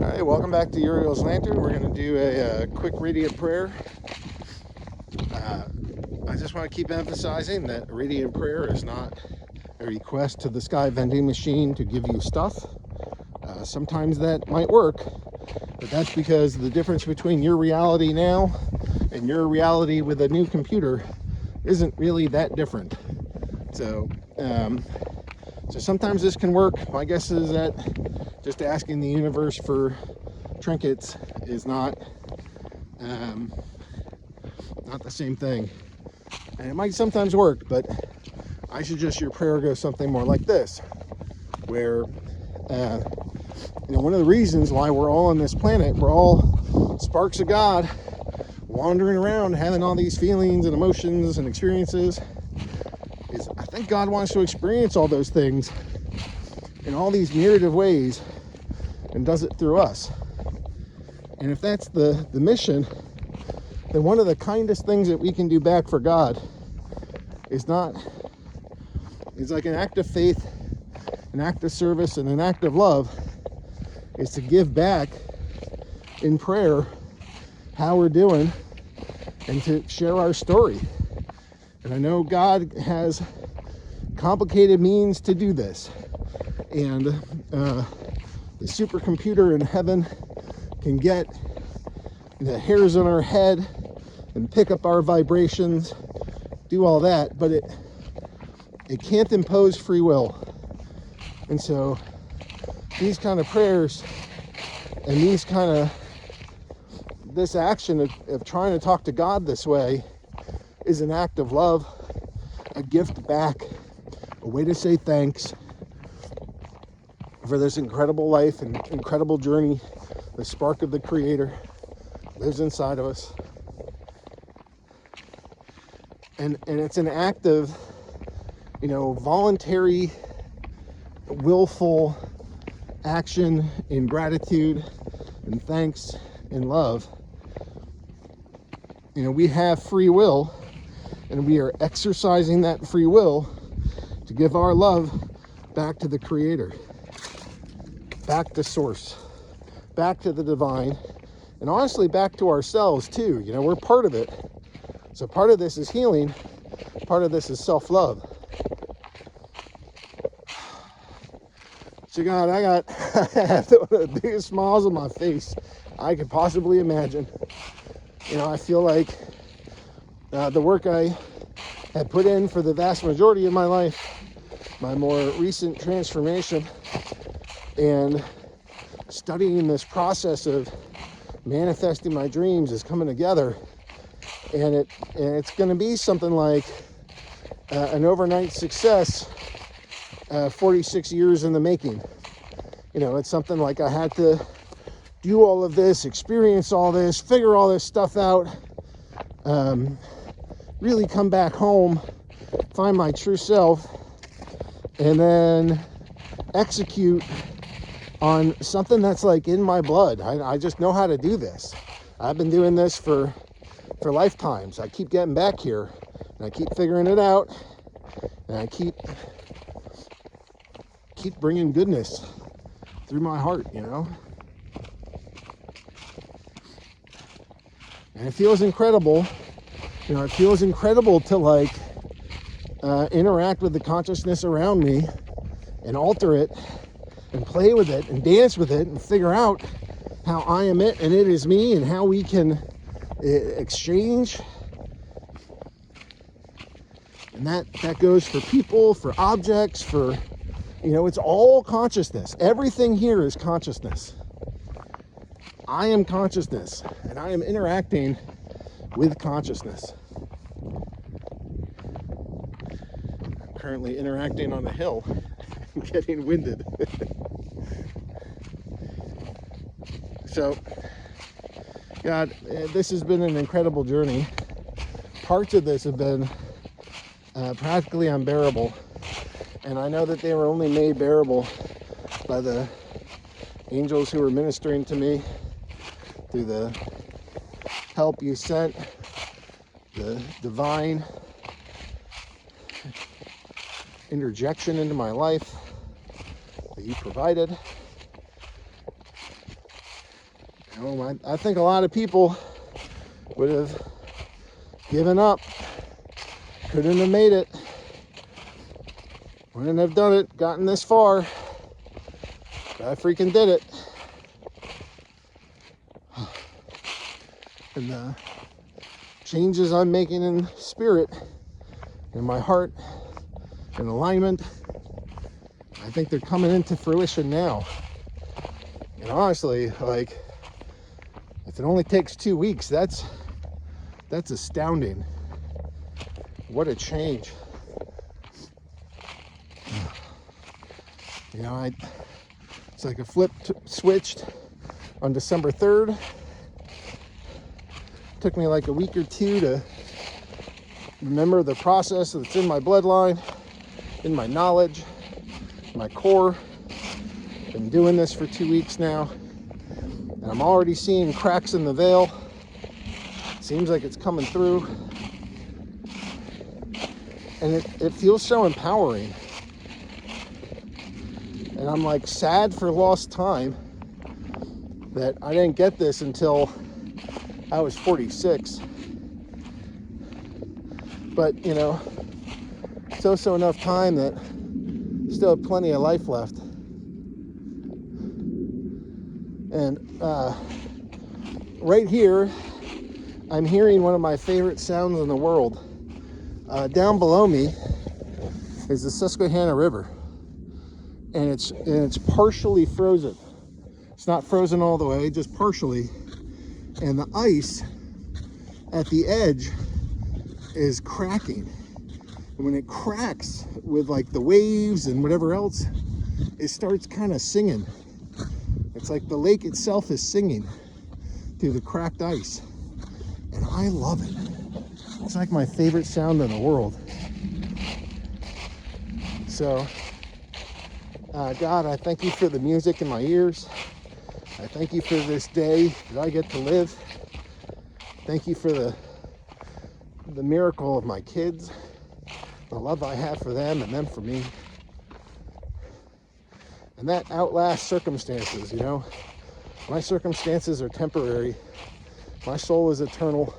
Alright, welcome back to Uriel's Lantern. We're going to do a quick radiant prayer. I just want to keep emphasizing that radiant prayer is not a request to the sky vending machine to give you stuff. Sometimes that might work, but that's because the difference between your reality now and your reality with a new computer isn't really that different. So sometimes this can work. My guess is that just asking the universe for trinkets is not the same thing. And it might sometimes work, but I suggest your prayer go something more like this, where one of the reasons why we're all on this planet, we're all sparks of God, wandering around, having all these feelings and emotions and experiences, is I think God wants to experience all those things in all these myriad of ways, and does it through us. And if that's the mission, then one of the kindest things that we can do back for God is like an act of faith, an act of service, and an act of love, is to give back in prayer how we're doing and to share our story. And I know God has complicated means to do this, and the supercomputer in heaven can get the hairs on our head and pick up our vibrations, do all that, but it can't impose free will. And so these kind of prayers and this action of trying to talk to God this way is an act of love, a gift back, a way to say thanks for this incredible life and incredible journey. The spark of the Creator lives inside of us. And it's an act of, voluntary, willful action in gratitude and thanks and love. We have free will, and we are exercising that free will to give our love back to the Creator, back to Source, back to the divine, and honestly back to ourselves too. We're part of it. So part of this is healing, part of this is self-love. So God, I have one of the biggest smiles on my face I could possibly imagine. I feel like the work I had put in for the vast majority of my life, my more recent transformation, and studying this process of manifesting my dreams is coming together, and it's going to be something like an overnight success, 46 years in the making. It's something like I had to do all of this, experience all this, figure all this stuff out, really come back home, find my true self, and then execute on something that's like in my blood. I just know how to do this. I've been doing this for lifetimes. I keep getting back here, and I keep figuring it out, and I keep bringing goodness through my heart, And it feels incredible. It feels incredible to interact with the consciousness around me and alter it and play with it and dance with it and figure out how I am it and it is me, and how we can exchange. And that goes for people, for objects, for, it's all consciousness. Everything here is consciousness. I am consciousness, and I am interacting with consciousness. I'm currently interacting on a hill and getting winded. So, God, this has been an incredible journey. Parts of this have been practically unbearable, and I know that they were only made bearable by the angels who were ministering to me, through the help you sent, the divine interjection into my life that you provided. I think a lot of people would have given up, couldn't have made it, wouldn't have done it, gotten this far, but I freaking did it. And the changes I'm making in spirit, in my heart, in alignment, I think they're coming into fruition now. And honestly, like, if it only takes 2 weeks, that's astounding. What a change. You know, it's like a flip switched on December 3rd. Took me like a week or two to remember the process that's in my bloodline, in my knowledge, my core. Been doing this for 2 weeks now, and I'm already seeing cracks in the veil. Seems like it's coming through, and it feels so empowering. And I'm like sad for lost time that I didn't get this until I was 46. But, you know, it's also enough time that I still have plenty of life left. And right here, I'm hearing one of my favorite sounds in the world. Down below me is the Susquehanna River, and it's partially frozen. It's not frozen all the way, just partially. And the ice at the edge is cracking. And when it cracks with like the waves and whatever else, it starts kind of singing. It's like the lake itself is singing through the cracked ice. And I love it. It's like my favorite sound in the world. So, God, I thank you for the music in my ears. I thank you for this day that I get to live. Thank you for the miracle of my kids, the love I have for them and them for me. And that outlasts circumstances, you know. My circumstances are temporary. My soul is eternal.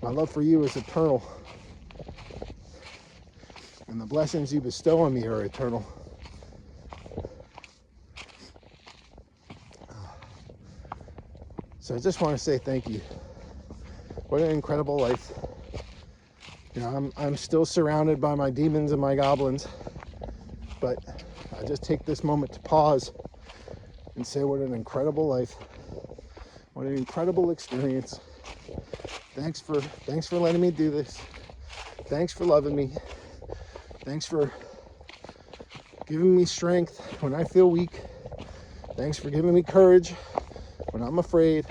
My love for you is eternal. And the blessings you bestow on me are eternal. So I just want to say thank you. What an incredible life. You know, I'm still surrounded by my demons and my goblins, but I just take this moment to pause and say what an incredible life. What an incredible experience. Thanks for letting me do this. Thanks for loving me. Thanks for giving me strength when I feel weak. Thanks for giving me courage when I'm afraid.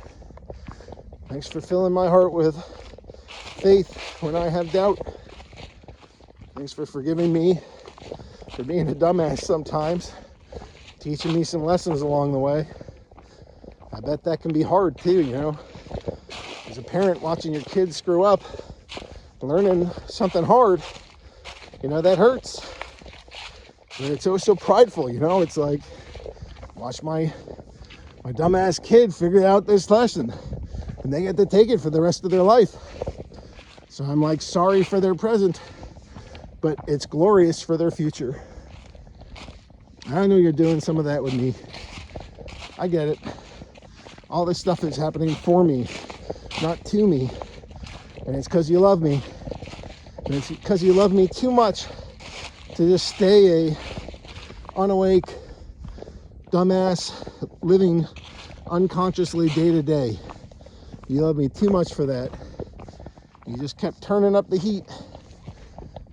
Thanks for filling my heart with faith when I have doubt. Thanks for forgiving me for being a dumbass sometimes, teaching me some lessons along the way. I bet that can be hard too, you know. As a parent, watching your kids screw up, learning something hard, you know, that hurts. And it's so prideful, you know. It's like, watch my dumbass kid figure out this lesson, and they get to take it for the rest of their life. So I'm like sorry for their present, but it's glorious for their future. I know you're doing some of that with me. I get it. All this stuff is happening for me, not to me. And it's because you love me. And it's because you love me too much to just stay a unawake, dumbass, living unconsciously day to day. You love me too much for that. You just kept turning up the heat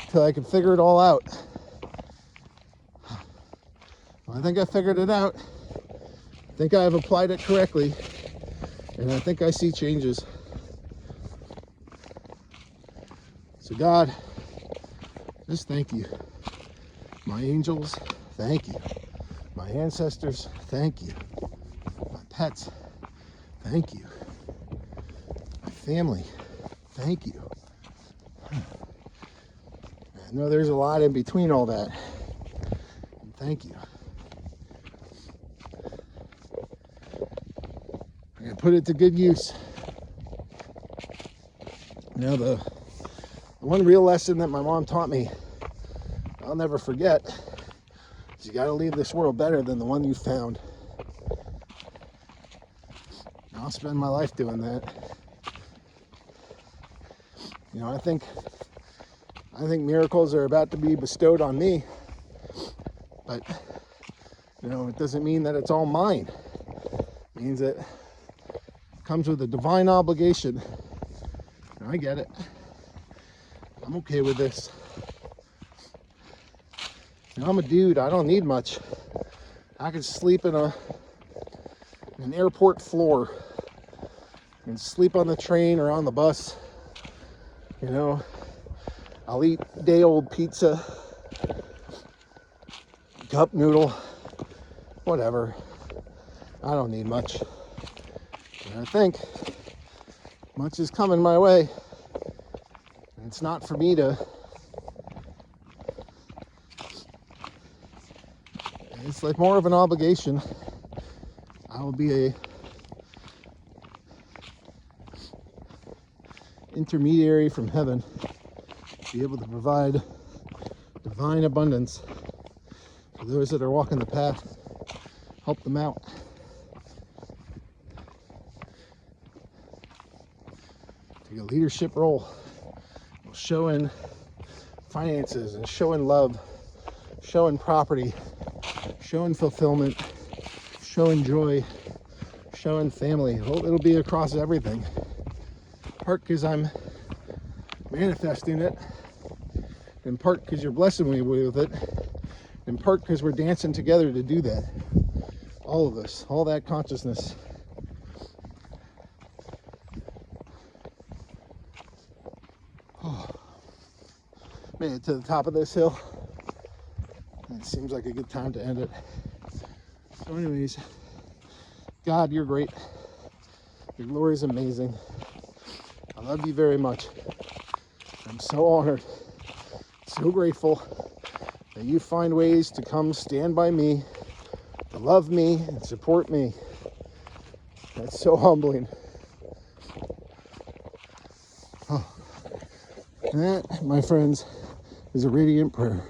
till I could figure it all out. Well, I think I figured it out. I think I have applied it correctly, and I think I see changes. So God, just thank you. My angels, thank you. My ancestors, thank you. My pets, thank you. My family, thank you. I know there's a lot in between all that. And thank you. I put it to good use. You know, the one real lesson that my mom taught me, I'll never forget, is you got to leave this world better than the one you found. And I'll spend my life doing that. You know, I think miracles are about to be bestowed on me, but you know, it doesn't mean that it's all mine. It means that it comes with a divine obligation. And I get it. I'm okay with this. You know, I'm a dude. I don't need much. I can sleep in an airport floor and sleep on the train or on the bus. You know, I'll eat day-old pizza, cup noodle, whatever. I don't need much. And I think much is coming my way. And it's not for me to... It's like more of an obligation. I will be a intermediary from heaven, be able to provide divine abundance for those that are walking the path, help them out. Take a leadership role, showing finances and showing love, showing property, showing fulfillment, showing joy, showing family. It'll be across everything. Part because I'm manifesting it, in part because you're blessing me with it, in part because we're dancing together to do that. All of us, all that consciousness. Oh, made it to the top of this hill. It seems like a good time to end it. So anyways, God, you're great. Your glory is amazing. I love you very much. I'm so honored, so grateful that you find ways to come stand by me, to love me and support me. That's so humbling. Oh. That, my friends, is a radiant prayer.